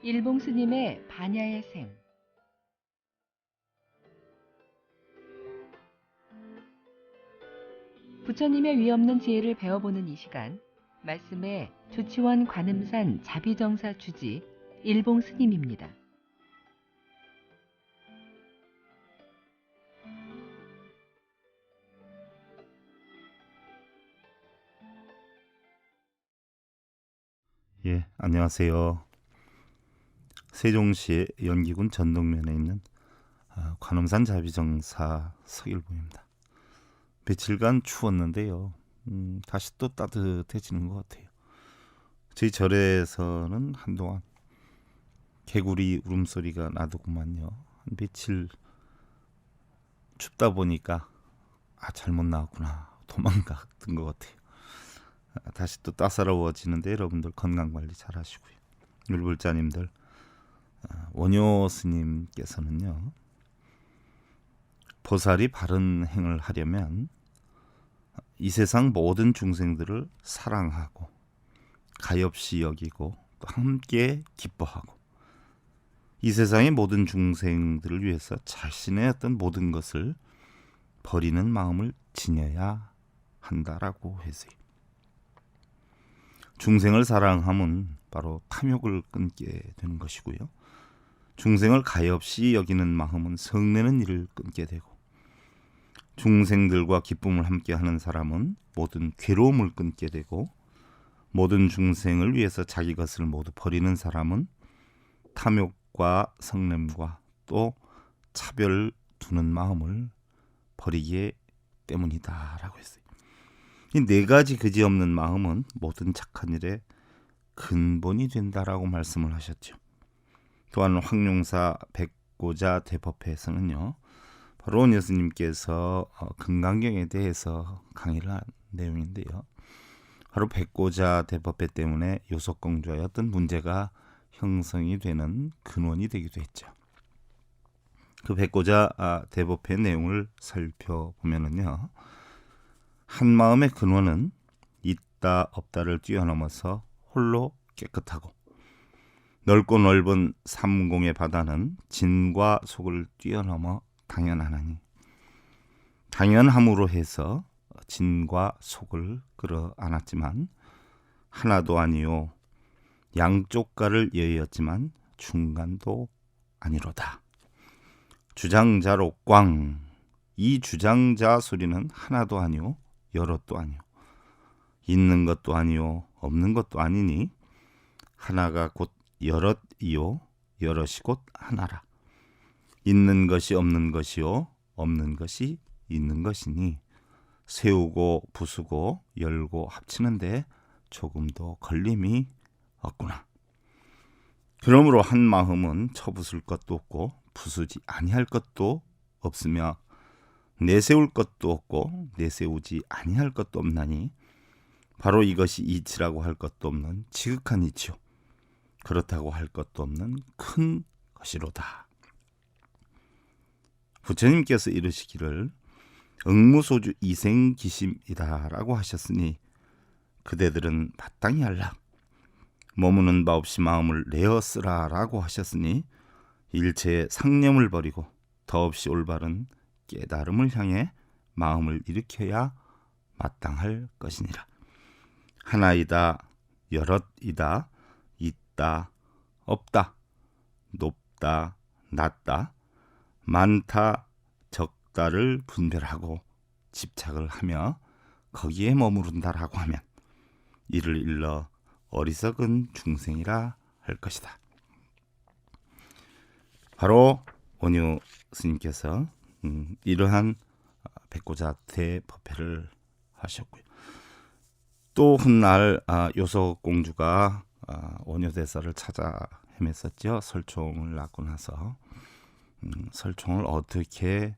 일봉 스님의 반야의 생. 부처님의 위없는 지혜를 배워보는 이 시간, 말씀의 조치원 관음산 자비정사 주지 일봉 스님입니다. 예, 안녕하세요. 세종시 연기군 전동면에 있는 관음산 자비정사 서일봉입니다. 며칠간 추웠는데요. 다시 또 따뜻해지는 것 같아요. 저희 절에서는 한동안 개구리 울음소리가 나더구만요. 한 며칠 춥다 보니까 잘못 나왔구나 도망갔던 것 같아요. 다시 또 따사로워지는데 여러분들 건강관리 잘 하시고요. 율불자님들, 원효 스님께서는요, 보살이 바른 행을 하려면 이 세상 모든 중생들을 사랑하고 가엾이 여기고 또 함께 기뻐하고 이 세상의 모든 중생들을 위해서 자신의 어떤 모든 것을 버리는 마음을 지녀야 한다라고 했어요. 중생을 사랑함은 바로 탐욕을 끊게 되는 것이고요. 중생을 가엾이 여기는 마음은 성내는 일을 끊게 되고, 중생들과 기쁨을 함께하는 사람은 모든 괴로움을 끊게 되고, 모든 중생을 위해서 자기 것을 모두 버리는 사람은 탐욕과 성냄과 또 차별 두는 마음을 버리기 때문이다라고 했어요. 이 네 가지 그지없는 마음은 모든 착한 일의 근본이 된다라고 말씀을 하셨죠. 또한 황룡사 백고자 대법회에서는요, 바로 원효 스님께서 금강경에 대해서 강의를 한 내용인데요. 바로 백고자 대법회 때문에 요속공주의 어떤 문제가 형성이 되는 근원이 되기도 했죠. 그 백고자 대법회 내용을 살펴보면은요, 한 마음의 근원은 있다 없다를 뛰어넘어서 홀로 깨끗하고, 넓고 넓은 삼공의 바다는 진과 속을 뛰어넘어 당연하나니, 당연함으로 해서 진과 속을 끌어안았지만 하나도 아니요 양쪽가를 여의었지만 중간도 아니로다. 주장자로 꽝. 이 주장자 소리는 하나도 아니요 여럿도 아니요 있는 것도 아니요 없는 것도 아니니 하나가 곧 여럿이요 여럿이 곧 하나라. 있는 것이 없는 것이요 없는 것이 있는 것이니 세우고 부수고 열고 합치는데 조금도 걸림이 없구나. 그러므로 한 마음은 쳐부술 것도 없고 부수지 아니할 것도 없으며 내세울 것도 없고 내세우지 아니할 것도 없나니 바로 이것이 이치라고 할 것도 없는 지극한 이치요 그렇다고 할 것도 없는 큰 것이로다. 부처님께서 이르시기를 응무소주 이생기심이다라고 하셨으니 그대들은 마땅히 알라. 머무는 바 없이 마음을 내어 쓰라라고 하셨으니 일체의 상념을 버리고 더없이 올바른 깨달음을 향해 마음을 일으켜야 마땅할 것이니라. 하나이다 여럿이다 있다 없다 높다 낮다 많다 적다를 분별하고 집착을 하며 거기에 머무른다라고 하면 이를 일러 어리석은 중생이라 할 것이다. 바로 원효 스님께서 이러한 백고자 대법회를 하셨고요. 또 훗날 요속공주가 원효대사를 찾아 헤맸었죠. 설총을 낳고 나서 설총을 어떻게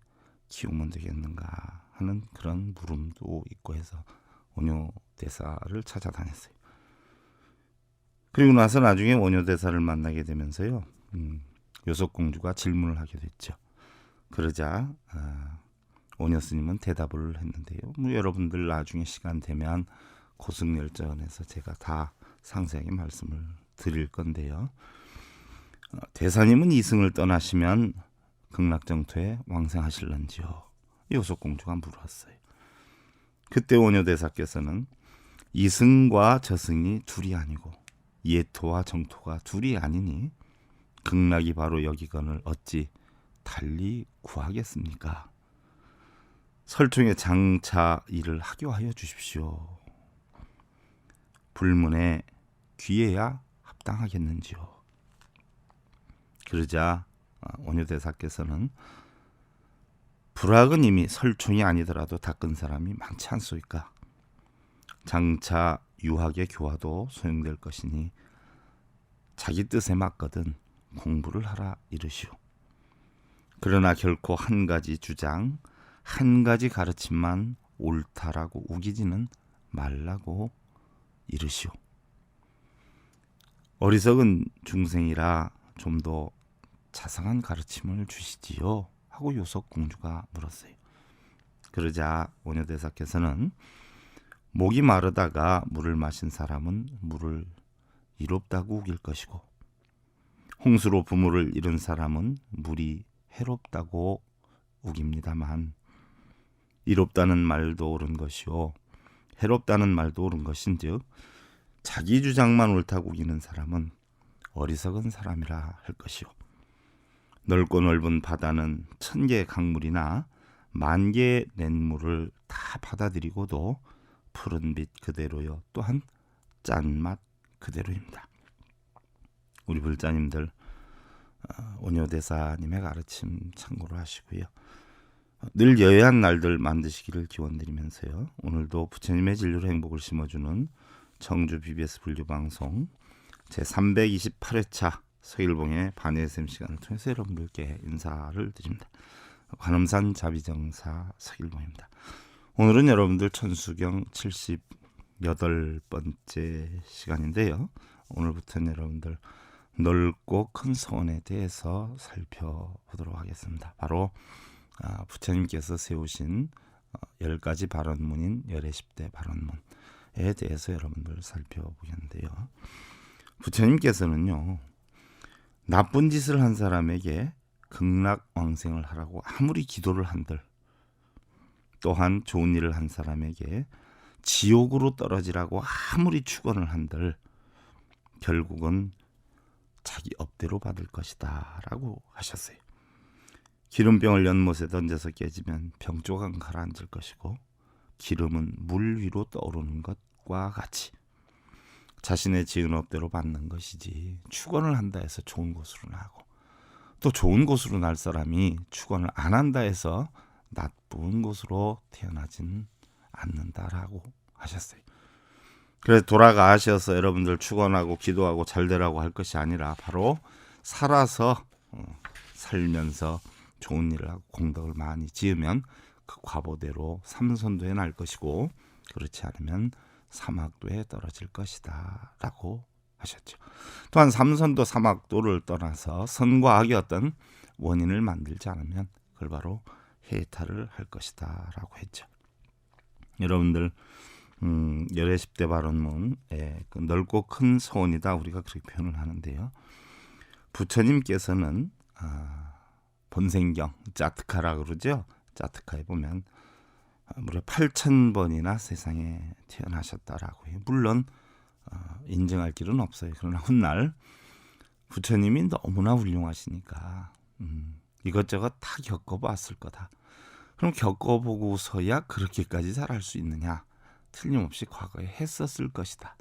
키우면 되겠는가 하는 그런 물음도 있고 해서 원효대사를 찾아다녔어요. 그리고 나서 나중에 원효대사를 만나게 되면서요, 요속공주가 질문을 하게 됐죠. 그러자 원효 스님은 대답을 했는데요. 여러분들 나중에 시간 되면 고승열전에서 제가 다 상세하게 말씀을 드릴 건데요. 대사님은 이승을 떠나시면 극락정토에 왕생하실런지요? 요속공주가 물었어요. 그때 원효대사께서는 이승과 저승이 둘이 아니고 예토와 정토가 둘이 아니니 극락이 바로 여기건을 어찌 달리 구하겠습니까? 설중에 장차 일을 하교하여 주십시오. 불문에 귀해야 합당하겠는지요? 그러자 원효대사께서는 불학은 이미 설총이 아니더라도 닦은 사람이 많지 않소이까? 장차 유학의 교화도 소용될 것이니 자기 뜻에 맞거든 공부를 하라 이르시오. 그러나 결코 한 가지 주장, 한 가지 가르침만 옳다라고 우기지는 말라고 이르시오. 어리석은 중생이라 좀 더 자상한 가르침을 주시지요? 하고 요속공주가 물었어요. 그러자 원효대사께서는 목이 마르다가 물을 마신 사람은 물을 이롭다고 우길 것이고 홍수로 부모를 잃은 사람은 물이 해롭다고 우깁니다만 이롭다는 말도 옳은 것이요 해롭다는 말도 옳은 것인즉 자기 주장만 옳다고 우기는 사람은 어리석은 사람이라 할 것이요 넓고 넓은 바다는 1000개의 강물이나 10,000개의 냇물을 다 받아들이고도 푸른 빛 그대로요 또한 짠맛 그대로입니다. 우리 불자님들 원효대사님의 가르침 참고로 하시고요. 늘 여해한 날들 만드시기를 기원드리면서요. 오늘도 부처님의 진료로 행복을 심어주는 청주 BBS 불교방송 제328회차 서일봉의 반예샘 시간을 통해서 여러분들께 인사를 드립니다. 관음산 자비정사 서일봉입니다. 오늘은 여러분들 천수경 78번째 시간인데요. 오늘부터는 여러분들 넓고 큰 서원에 대해서 살펴보도록 하겠습니다. 바로 부처님께서 세우신 10가지 발언문인 열의 10대 발언문에 대해서 여러분들 살펴보겠는데요. 부처님께서는요. 나쁜 짓을 한 사람에게 극락왕생을 하라고 아무리 기도를 한들 또한 좋은 일을 한 사람에게 지옥으로 떨어지라고 아무리 축원을 한들 결국은 자기 업대로 받을 것이다 라고 하셨어요. 기름병을 연못에 던져서 깨지면 병조각 가라앉을 것이고 기름은 물 위로 떠오르는 것과 같이 자신의 지은 업대로 받는 것이지 축원을 한다 해서 좋은 곳으로 나고 또 좋은 곳으로 날 사람이 축원을 안 한다 해서 나쁜 곳으로 태어나진 않는다라고 하셨어요. 그래서 돌아가셔서 여러분들 축원하고 기도하고 잘되라고 할 것이 아니라 바로 살아서 살면서 좋은 일을 하고 공덕을 많이 지으면 그 과보대로 삼선도에 날 것이고 그렇지 않으면 사막도에 떨어질 것이다 라고 하셨죠. 또한 삼선도 사막도를 떠나서 선과 악의 어떤 원인을 만들지 않으면 그걸 바로 해탈을 할 것이다 라고 했죠. 여러분들 열의 10대 발언문에 그 넓고 큰 서원이다 우리가 그렇게 표현을 하는데요. 부처님께서는 본생경 자트카라고 그러죠. 자트카에 보면 무려 8,000번이나 세상에 태어나셨다라고 해요. 물론 인정할 길은 없어요. 그러나 훗날 부처님이 너무나 훌륭하시니까 이것저것 다 겪어봤을 거다. 그럼 겪어보고서야 그렇게까지 잘할 수 있느냐? 틀림없이 과거에 했었을 것이다.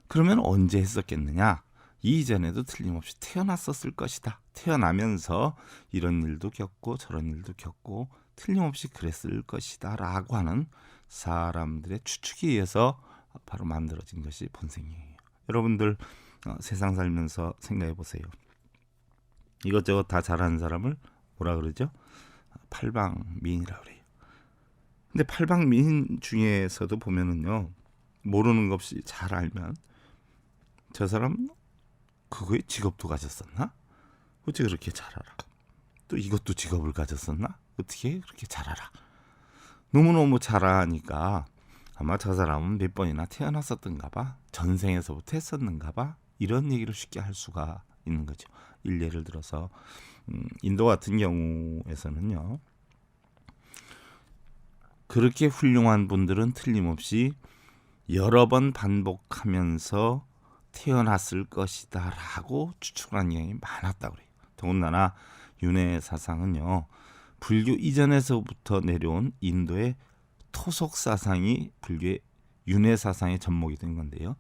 그러면 언제 했었겠느냐? 이전에도 틀림없이 태어났었을 것이다. 태어나면서 이런 일도 겪고 저런 일도 겪고 틀림없이 그랬을 것이다 라고 하는 사람들의 추측에 의해서 바로 만들어진 것이 본생이에요. 여러분들 세상 살면서 생각해 보세요. 이것저것 다 잘하는 사람을 뭐라 그러죠? 팔방미인이라 그래요. 근데 팔방미인 중에서도 보면은요, 모르는 것 없이 잘 알면 저 사람 그거에 직업도 가졌었나? 어떻게 그렇게 잘 알아? 또 이것도 직업을 가졌었나? 어떻게 그렇게 잘 알아? 너무너무 잘 아니까 아마 저 사람은 몇 번이나 태어났었던가 봐. 전생에서부터 했었는가 봐. 이런 얘기를 쉽게 할 수가 있는 거죠. 일례를 들어서 인도 같은 경우에서는요. 그렇게 훌륭한 분들은 틀림없이 여러 번 반복하면서 태어났을 것이다 라고 추측하는 경향이 많았다고 그래요. 더군다나 윤회 사상은요. 불교 이전에서부터 내려온 인도의 토속 사상이 불교의 윤회 사상의 접목이 된 건데요.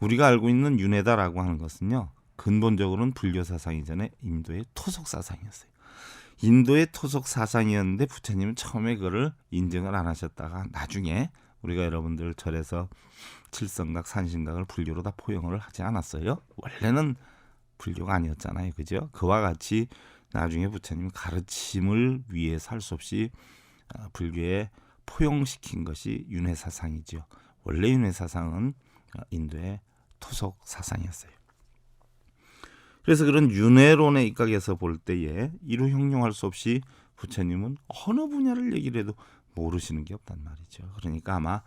우리가 알고 있는 윤회다라고 하는 것은요. 근본적으로는 불교 사상 이전에 인도의 토속 사상이었어요. 인도의 토속 사상이었는데 부처님은 처음에 그거를 인정을 안 하셨다가 나중에 우리가 여러분들 절에서 칠성각, 산신각을 불교로 다 포용을 하지 않았어요. 원래는 불교가 아니었잖아요. 그죠? 그와 같이 나중에 부처님 가르침을 위해서 할 수 없이 불교에 포용시킨 것이 윤회 사상이죠. 원래 윤회 사상은 인도의 토속 사상이었어요. 그래서 그런 윤회론에 입각해서 볼 때에 이루 형용할 수 없이 부처님은 어느 분야를 얘기를 해도 모르시는 게 없단 말이죠. 그러니까 아마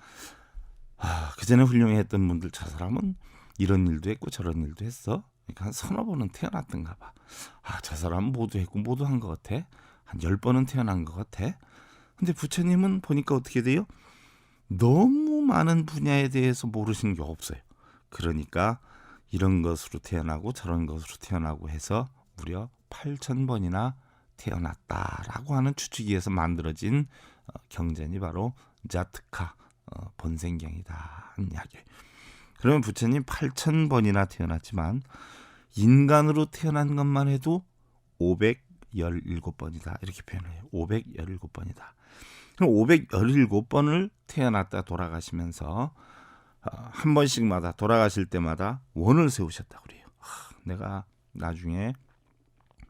그 전에 훌륭했던 분들 저 사람은 이런 일도 했고 저런 일도 했어. 그러니까 한 서너 번은 태어났던가 봐. 저 사람은 모두 했고 모두 한 것 같아. 한 10번은 태어난 것 같아. 근데 부처님은 보니까 어떻게 돼요? 너무 많은 분야에 대해서 모르시는 게 없어요. 그러니까 이런 것으로 태어나고 저런 것으로 태어나고 해서 무려 8,000번이나 태어났다라고 하는 추측에서 만들어진 경전이 바로 자트카 본생경이다 하는 이야기예요. 그러면 부처님 8,000번이나 태어났지만 인간으로 태어난 것만 해도 517번이다 이렇게 표현해요. 517번이다. 그럼 517번을 태어났다 돌아가시면서 한 번씩마다 돌아가실 때마다 원을 세우셨다고 그래요. 내가 나중에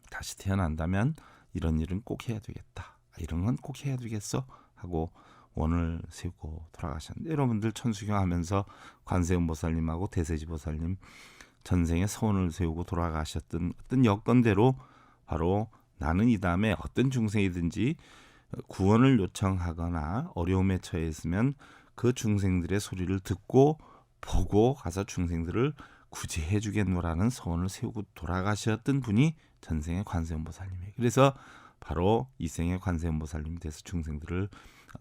다시 태어난다면 이런 일은 꼭 해야 되겠다. 이런 건 꼭 해야 되겠어 하고 원을 세우고 돌아가셨는데 여러분들 천수경 하면서 관세음보살님하고 대세지보살님 전생에 서원을 세우고 돌아가셨던 어떤 여건대로 바로 나는 이 다음에 어떤 중생이든지 구원을 요청하거나 어려움에 처해 있으면 그 중생들의 소리를 듣고 보고 가서 중생들을 구제해 주겠노라는 서원을 세우고 돌아가셨던 분이 전생의 관세음보살님이에요. 그래서 바로 이생의 관세음보살님이 돼서 중생들을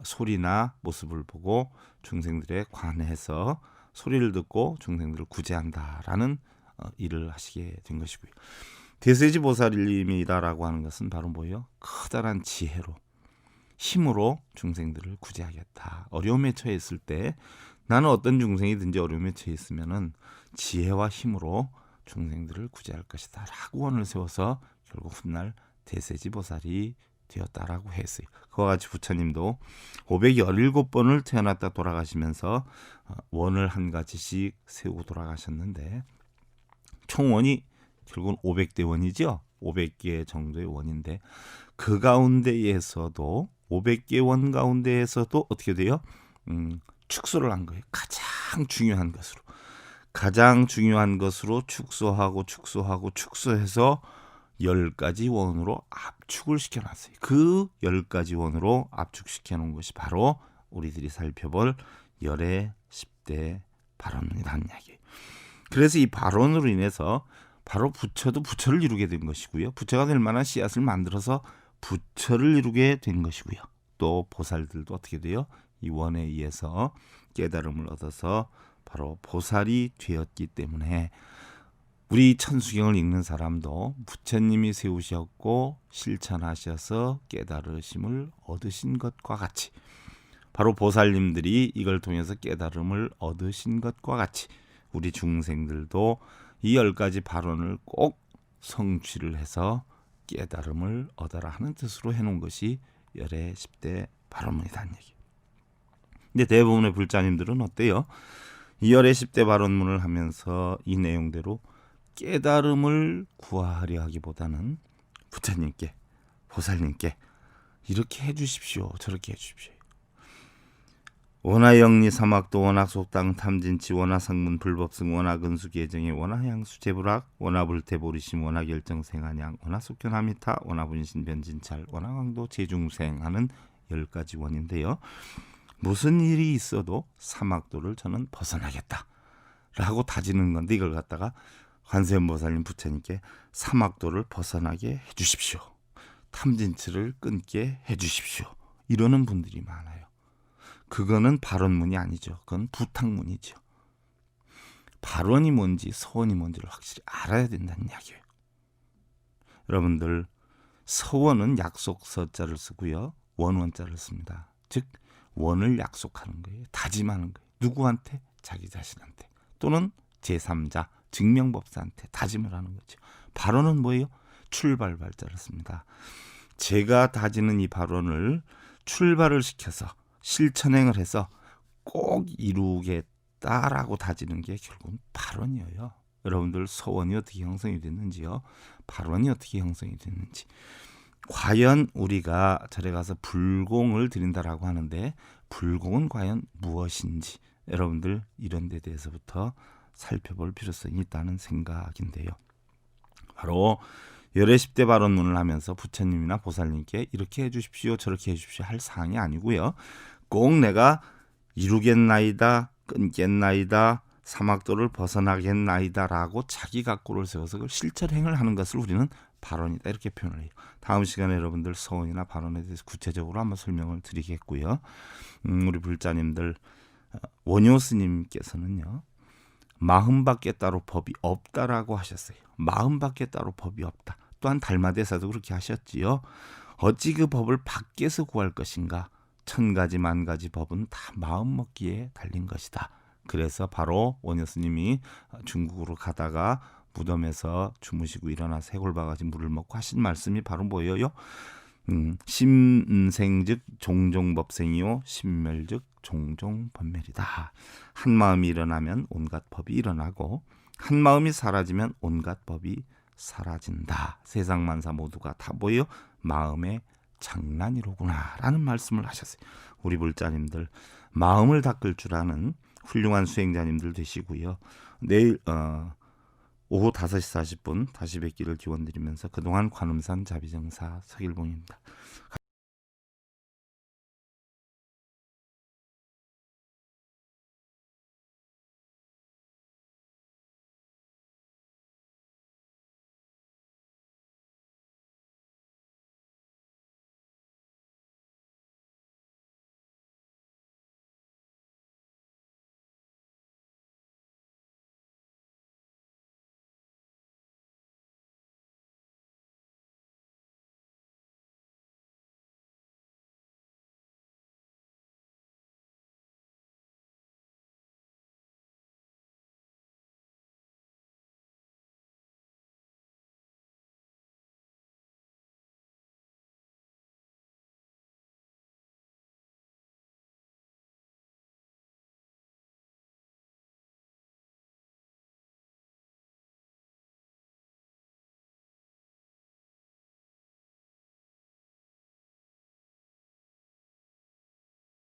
소리나 모습을 보고 중생들에 관해서 소리를 듣고 중생들을 구제한다라는 일을 하시게 된 것이고요. 대세지보살님이다라고 하는 것은 바로 뭐예요? 커다란 지혜로 힘으로 중생들을 구제하겠다. 어려움에 처해 있을 때 나는 어떤 중생이든지 어려움에 처해 있으면은 지혜와 힘으로 중생들을 구제할 것이다 라고 원을 세워서 결국 훗날 대세지보살이 되었다라고 했어요. 그와 같이 부처님도 517번을 태어났다 돌아가시면서 원을 한 가지씩 세우고 돌아가셨는데 총 원이 결국은 500대 원이죠. 500개 정도의 원인데 그 가운데에서도 500개 원 가운데에서도 어떻게 돼요? 축소를 한 거예요. 가장 중요한 것으로 축소해서 10가지 원으로 압축을 시켜놨어요. 그 10가지 원으로 압축시켜 놓은 것이 바로 우리들이 살펴볼 열의 10대 발언이라는 이야기예요. 그래서 이 발언으로 인해서 바로 부처도 부처를 이루게 된 것이고요. 부처가 될 만한 씨앗을 만들어서 부처를 이루게 된 것이고요. 또 보살들도 어떻게 돼요? 이 원에 의해서 깨달음을 얻어서 바로 보살이 되었기 때문에 우리 천수경을 읽는 사람도 부처님이 세우셨고 실천하셔서 깨달으심을 얻으신 것과 같이 바로 보살님들이 이걸 통해서 깨달음을 얻으신 것과 같이 우리 중생들도 이 10가지 발언을 꼭 성취를 해서 깨달음을 얻어라 하는 뜻으로 해놓은 것이 열의 10대 발언문이라는 얘기예요. 근데 대부분의 불자님들은 어때요? 이 열의 10대 발언문을 하면서 이 내용대로 깨달음을 구하려 하기보다는 부처님께, 보살님께 이렇게 해주십시오, 저렇게 해주십시오. 원하영리 사막도 원하속당 탐진치 원하상문 불법승 원하근수 계정의 원하향수 제불학 원하불태보리심 원하결정생한양 원하속견하미타 원하분신 변진찰 원하강도 제중생 하는 10가지 원인데요. 무슨 일이 있어도 사막도를 저는 벗어나겠다 라고 다지는 건데 이걸 갖다가 관세음보살님 부처님께 사막도를 벗어나게 해주십시오. 탐진치를 끊게 해주십시오. 이러는 분들이 많아요. 그거는 발언문이 아니죠. 그건 부탁문이죠. 발언이 뭔지 서원이 뭔지를 확실히 알아야 된다는 이야기예요. 여러분들, 서원은 약속서자를 쓰고요. 원원자를 씁니다. 즉 원을 약속하는 거예요. 다짐하는 거예요. 누구한테? 자기 자신한테. 또는 제3자, 증명법사한테 다짐을 하는 거죠. 발언은 뭐예요? 출발 발자를 씁니다. 제가 다지는 이 발언을 출발을 시켜서 실천행을 해서 꼭 이루겠다라고 다지는 게 결국은 발언이에요. 여러분들 서원이 어떻게 형성이 됐는지요? 발언이 어떻게 형성이 됐는지. 과연 우리가 절에 가서 불공을 드린다라고 하는데 불공은 과연 무엇인지 여러분들 이런 데 대해서부터 살펴볼 필요성이 있다는 생각인데요. 바로 열애 10대 발언문을 하면서 부처님이나 보살님께 이렇게 해주십시오 저렇게 해주십시오 할 사항이 아니고요. 꼭 내가 이루겠나이다 끊겠나이다 사막도를 벗어나겠나이다 라고 자기 각고를 세워서 그 실천행을 하는 것을 우리는 발언이다 이렇게 표현을 해요. 다음 시간에 여러분들 서원이나 발언에 대해서 구체적으로 한번 설명을 드리겠고요. 우리 불자님들 원효 스님께서는요. 마음밖에 따로 법이 없다라고 하셨어요. 마음밖에 따로 법이 없다. 또한 달마대사도 그렇게 하셨지요. 어찌 그 법을 밖에서 구할 것인가. 1000가지 만가지 법은 다 마음먹기에 달린 것이다. 그래서 바로 원효 스님이 중국으로 가다가 무덤에서 주무시고 일어나서 해골바가지 물을 먹고 하신 말씀이 바로 뭐예요? 심생즉 종종법생이요 심멸즉 종종법멸이다. 한 마음이 일어나면 온갖 법이 일어나고 한 마음이 사라지면 온갖 법이 사라진다. 세상 만사 모두가 다 뭐예요? 마음의 장난이로구나 라는 말씀을 하셨어요. 우리 불자님들 마음을 닦을 줄 아는 훌륭한 수행자님들 되시고요. 내일 오후 5시 40분 다시 뵙기를 기원드리면서 그동안 관음산 자비정사 서길봉입니다.